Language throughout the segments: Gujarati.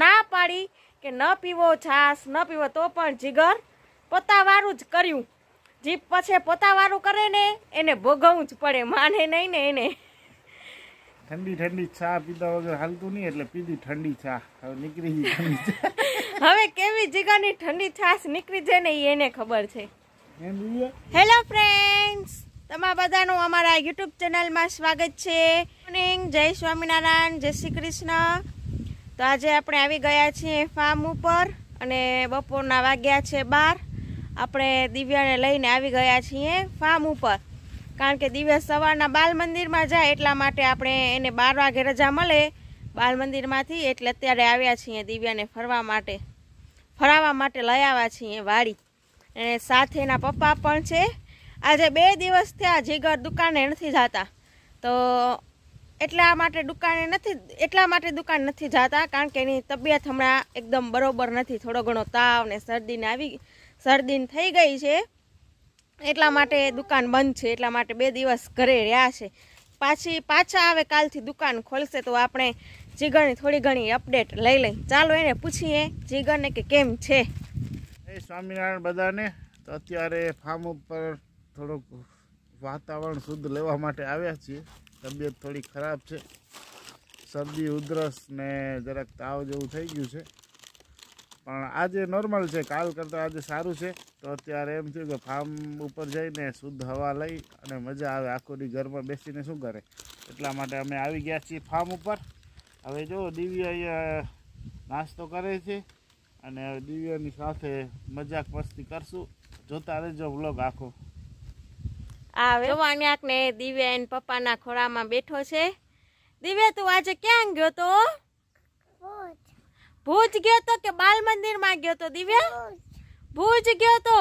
ના પાડી કે ન પીવો છાશ ન પીવો, તો પણ જીગર પોતાવાળું જ કર્યું. જીપ પછી પોતાવાળું કરે ને એને ભોગવવું જ પડે, માને નહીં ને એને. ઠંડી ઠંડી ચા પીધા વગર હાલતું નહીં, એટલે પીધી ઠંડી ચા. હવે નીકળી ગઈ ઠંડી ચા. હવે કેવી જીગરની ઠંડી છાશ નીકળી જાય ને એને ખબર છે. હેલો ફ્રેન્ડ્સ, તમારા બધાનું અમારા યુટ્યુબ ચેનલમાં સ્વાગત છે. મોર્નિંગ, જય સ્વામિનારાયણ, જય શ્રી કૃષ્ણ. તો આજે આપણે આવી ગયા છીએ ફાર્મ ઉપર અને બપોરના વાગ્યા છે 12. આપણે દિવ્યાને લઈને આવી ગયા છીએ ફાર્મ ઉપર, કારણ કે દિવ્યા સવારના બાલ મંદિરમાં જાય એટલા માટે આપણે એને 12 વાગે રજા મળે બાલ મંદિરમાંથી, એટલે અત્યારે આવ્યા છીએ દિવ્યાને ફરાવવા માટે લઈ આવ્યા છીએ વાડી. અને સાથે એના પપ્પા પણ છે. આજે 2 દિવસ થયા જીગર દુકાને નથી જતા, તો એટલા માટે દુકાન નથી જતા, કારણ કે એની તબિયત હમણાં એકદમ બરોબર નથી. થોડો ઘણો તાવ ને શરદી થઈ ગઈ છે, એટલા માટે દુકાન બંધ છે. એટલા માટે 2 દિવસ ઘરે રહ્યા છે. પાછા આવે કાલથી દુકાન ખોલશે, તો આપણે જીગરની થોડી ઘણી અપડેટ લઈ લઈ. ચાલો એને પૂછીએ જીગરને કે કેમ છે. સ્વામિનારાયણ બધાને. તો અત્યારે ફાર્મ ઉપર થોડુંક વાતાવરણ શુદ્ધ લેવા માટે આવ્યા છીએ. તબિયત થોડી ખરાબ છે, શરદી ઉધરસ ને જરાક તાવ જેવું થઈ ગયું છે, પણ આજે નોર્મલ છે. કાલ કરતાં આજે સારું છે. તો અત્યારે એમ થયું કે ફાર્મ ઉપર જઈને શુદ્ધ હવા લઈ અને મજા આવે. આખો દી ઘરમાં બેસીને શું કરે, એટલા માટે અમે આવી ગયા છીએ ફાર્મ ઉપર. હવે જો દિવ્યા અહીંયા નાસ્તો કરે છે અને દિવ્યાની સાથે મજાક મસ્તી કરશું. જોતા રહેજો વ્લોગ આખો. જોવાન્યાક ને દિવ્યા એન પપ્પાના ખોળામાં બેઠો છે. દિવ્યા, તું આજે ક્યાં ગયો તો? ભુજ ગયો તો કે બાલ મંદિર માં ગયો તો? દિવ્યા, ભુજ ગયો તો?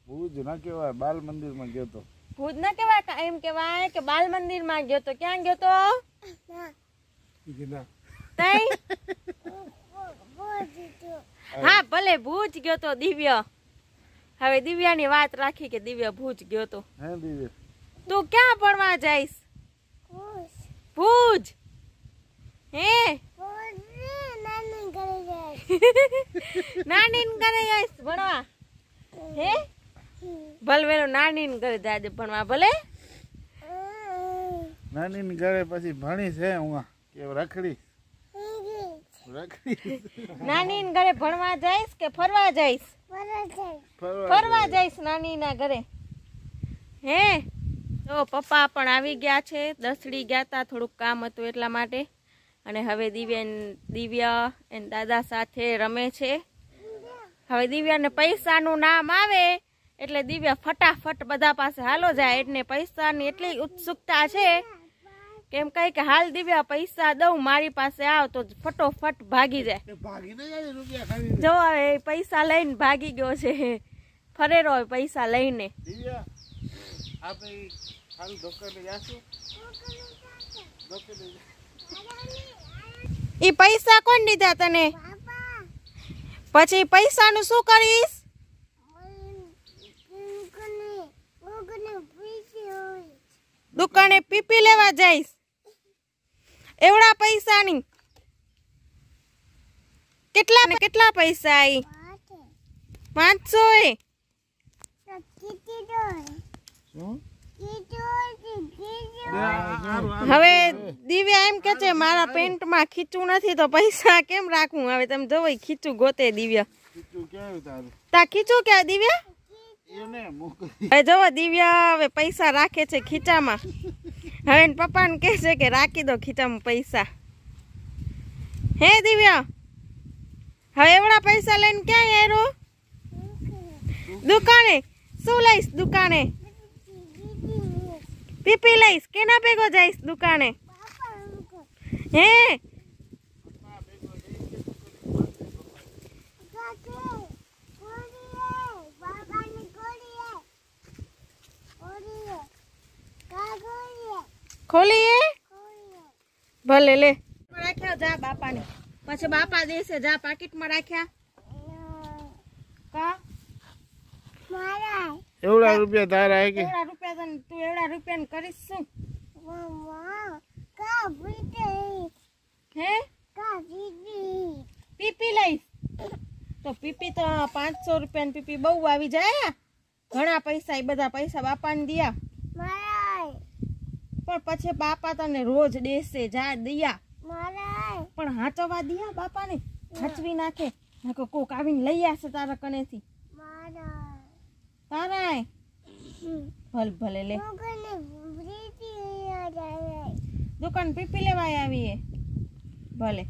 ભુજ ના કહેવાય, બાલ મંદિર માં ગયો તો. ભુજ ના કહેવાય, એમ કહેવાય કે બાલ મંદિર માં ગયો તો. ક્યાં ગયો તો? હા ભલે ભુજ ગયો તો દિવ્યા. હવે દિવ્યાની વાત રાખી કે દિવ્યા ભુજ ગયો તો. તું ક્યાં ભણવા જઈશ? ભુજ. હે નાની ઘરે જઈશ ભણવા? હે ભલે વેલો નાની ઘરે જાજે ભણવા. ભલે નાની ઘરે પછી ભણી છે હું કે રખડી નાની ઘરે ભણવા જઈશ કે ફરવા જઈશ? ફરવા જઈશ નાની ના ઘરે. હે તો પપ્પા પણ આવી ગયા છે. દસડી ગયા તા, થોડુંક કામ હતું એટલા માટે. અને હવે દિવ્યા એન દાદા સાથે રમે છે. હવે દિવ્યાને પૈસાનું નામ આવે એટલે દિવ્યા ફટાફટ બધા પાસે હાલો જાય. એટલે પૈસાની એટલી ઉત્સુકતા છે કેમ કઈ કે હાલ દિવ્યા પૈસા દઉં, મારી પાસે આવ, તો ફટોફટ ભાગી જાય. જો હવે પૈસા લઈને ભાગી ગયો છે, ફરેરો પૈસા લઈને. ઈ પૈસા કોણ દીધા તને? પછી પૈસા નું શું કરીશ? દુકાને પીપી લેવા જઈશ. એવડા પૈસા ની? કેટલા પૈસા? 500 એ? હવે દિવ્યા એમ કે છે મારા પેન્ટ માં ખીચું નથી, તો પૈસા કેમ રાખવું? હવે તમે જોવો ખીચું ગોતે દિવ્યા. તા ખીચું ક્યાં દિવ્યા? હવે જોવો દિવ્યા હવે પૈસા રાખે છે ખીચામાં. હવે પપ્પાને કહે છે કે રાખી દો ખીચામાં પૈસા. હે દિવ્યા, હવે એવડા પૈસા લઈને ક્યાં યારો? દુકાને શું લઈશ? દુકાને પીપી લઈશ. કેના ભેગો જઈશ દુકાને? હે ખોલીએ? ભલે લે. રાખ્યા જા બાપાને, પછી બાપા દેશે. જા પાકીટમાં રાખ્યા. કા એવડા રૂપિયા તારા હે કે? એવડા રૂપિયા તને તું એવડા રૂપિયા ને કરીશ શું? હે પીપી તો 500 રૂપિયાની પીપી બહુ આવી જાય. ઘણા પૈસા, એ બધા પૈસા બાપાને દિયા. પણ પછી બાપા તને રોજ દેશે જા દિયા. પણ હાચવા દિયા બાપાને, હાચવી નાખે. નાખો કોક આવીને લઈ આવશે તારા કનેથી. તારાય ભલે લે દુકાન પીપી લેવા આવીએ. ભલે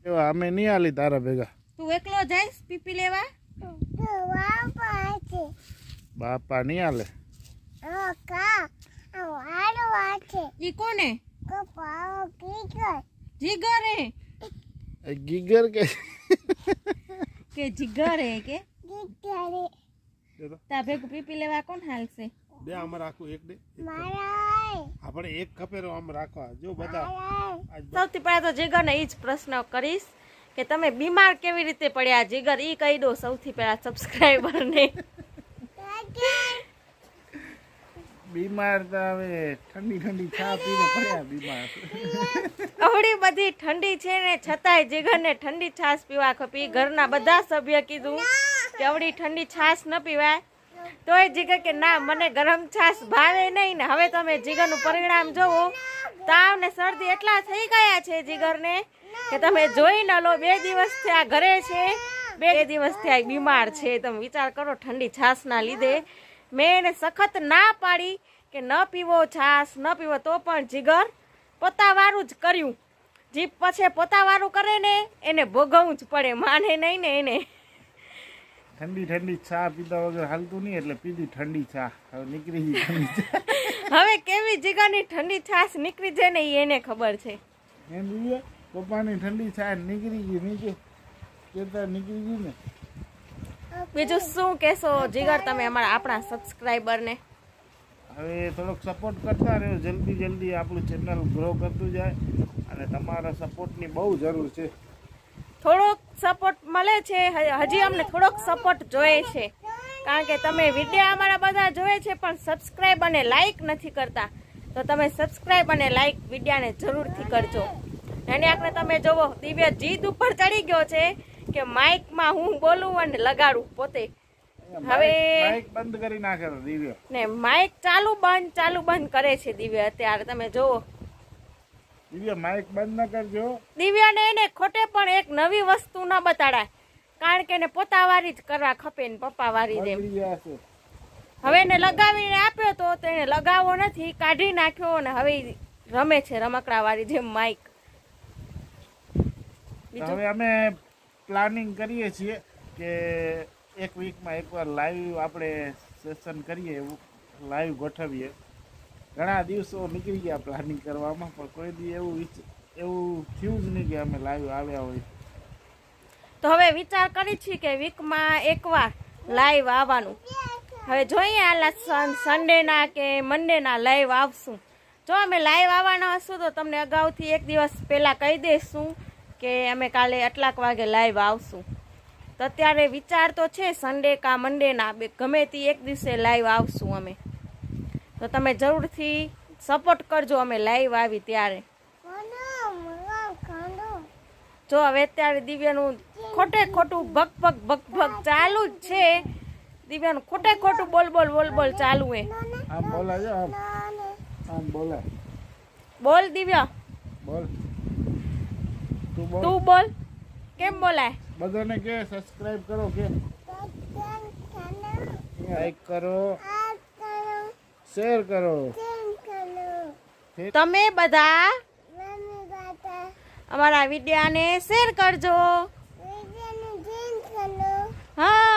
એવા અમે નહીં આલી તારા ભેગા. તું એકલો જઈશ પીપી લેવા? બાપા નહીં આલે. ઈ કોને? જીગર હે ગીગર કે જીગર હે કે તા ભેગું પીપી લેવા કોણ હાલશે? બે આમ રાખું એક દે આપણે એક ખપેરો આમ રાખવા જો બધા. સૌથી પહેલા તો જીગરને ઈ જ પ્રશ્ન કરીશ કે તમે બીમાર કેવી રીતે પડ્યા જીગર, ઈ કહી દો સૌથી પહેલા સબસ્ક્રાઇબરને. બીમાર તો હવે ઠંડી ચા પીને પડ્યા બીમાર. આવડી બધી ઠંડી છે ને છતાંય જીગરને ઠંડી છાશ પીવા ખપી. ઘરના બધા સભ્ય કીધું કે આવડી ઠંડી છાશ ન પીવાય, તોય જીગર કે ના મને ગરમ છાશ ભાવે નહીં. ને હવે તમે જીગરનું પરિણામ જોવો, તાવ ને શરદી એટલા થઈ ગયા છે જીગરને કે તમે જોઈ ન લો. 2 દિવસથી આ ઘરે છે, 2 દિવસથી આ બીમાર છે. તમે વિચાર કરો ઠંડી છાશના લીધે. મેં એને સખત ના પાડી કે ન પીવો છાશ, ન પીવો, તો પણ જીગર પોતાવાળું જ કર્યું. જીપ પછી પોતાવાળું કરે ને એને ભોગવવું જ પડે, માને નહીં ને એને. ઠંડી ચા પીતા વગર હાલતું નહીં એટલે પીધી ઠંડી ચા. હવે નીકળી ગઈ ઠંડી ચા. હવે કેવી જીગરની ઠંડી છાશ નીકળી જાય ને એને ખબર છે. એમ જોઈએ પપ્પાની ઠંડી ચા નીકળી ગઈ નીચે કેતા નીકળી ગઈ ને. બીજું શું કહેશો જીગર તમે આપણા સબસ્ક્રાઇબરને? હવે થોડોક સપોર્ટ કરતા રહ્યો, જલ્દી આપણું ચેનલ ગ્રો કરતું જાય અને તમારા સપોર્ટની બહુ જરૂર છે. થોડોક સપોર્ટ મળે છે, હજી અમને થોડોક સપોર્ટ જોઈએ છે. કારણ કે તમે વિડીયો અમારા બધા જોવે છે પણ સબસ્ક્રાઇબ અને લાઇક નથી કરતા. તો તમે સબસ્ક્રાઇબ અને લાઇક વિડીયાને જરૂરથી કરજો. અને આપણે તમે જોવો દિવ્ય જીદ ઉપર ચડી ગયો છે કે માઇકમાં હું બોલું અને લગાડું પોતે. હવે માઇક બંધ કરી નાખે દિવ્ય ને માઇક ચાલુ બંધ કરે છે દિવ્ય અત્યારે. તમે જોવો દિવ્ય માઇક બંધ ન કરજો. દિવ્યાને એને ખોટે પણ એક નવી વસ્તુ ન બતાડાય, કારણ કે એને પોતાવાળી જ કરવા ખપે ને પપ્પાવાળી જેમ. હવે એને લગાવીને આપ્યો તો એને લગાવવો નથી, કાઢી નાખ્યો ને હવે રમે છે રમકડા વાળી જેમ માઇક. હવે અમે પ્લાનિંગ કરીએ છીએ કે એક વીકમાં એકવાર લાઈવ આપણે સેશન કરીએ, એવું લાઈવ ગોઠવીએ. ઘણા દિવસો નીકળી ગયા પ્લાનિંગ કરવામાં પણ કોઈ દી એવું થયું જ નહીં કે અમે લાઈવ આવ્યા હોય. તો હવે વિચાર કરી છીએ કે વીકમાં એકવાર લાઈવ આવવાનું. હવે જોઈએ આલા સન્ડેના કે મંડેના લાઈવ આવશું. જો અમે લાઈવ આવવાના હશું તો તમને અગાઉથી 1 દિવસ પહેલાં કહી દઈશું કે અમે કાલે આટલાક વાગે લાઈવ આવશું. તો અત્યારે વિચાર તો છે સન્ડે કા મંડેના ગમે તે એક દિવસે લાઈવ આવશું અમે. તો તમે જરૂરથી સપોર્ટ કરજો અમે લાઈવ આવી ત્યારે. જો હવે અત્યારે દિવ્યાનું ખોટે ખોટું ભગ ચાલુ જ છે. દિવ્યાનું ખોટે ખોટું બોલ ચાલુ હે. આમ બોલાજો, આમ બોલા. બોલ દિવ્યા, બોલ. તું બોલ. કેમ બોલાય? બધાને કે સબસ્ક્રાઇબ કરો, કે લાઈક કરો, શેર કરો. તમે બધા અમારા વિડીયોને શેર કરજો. હા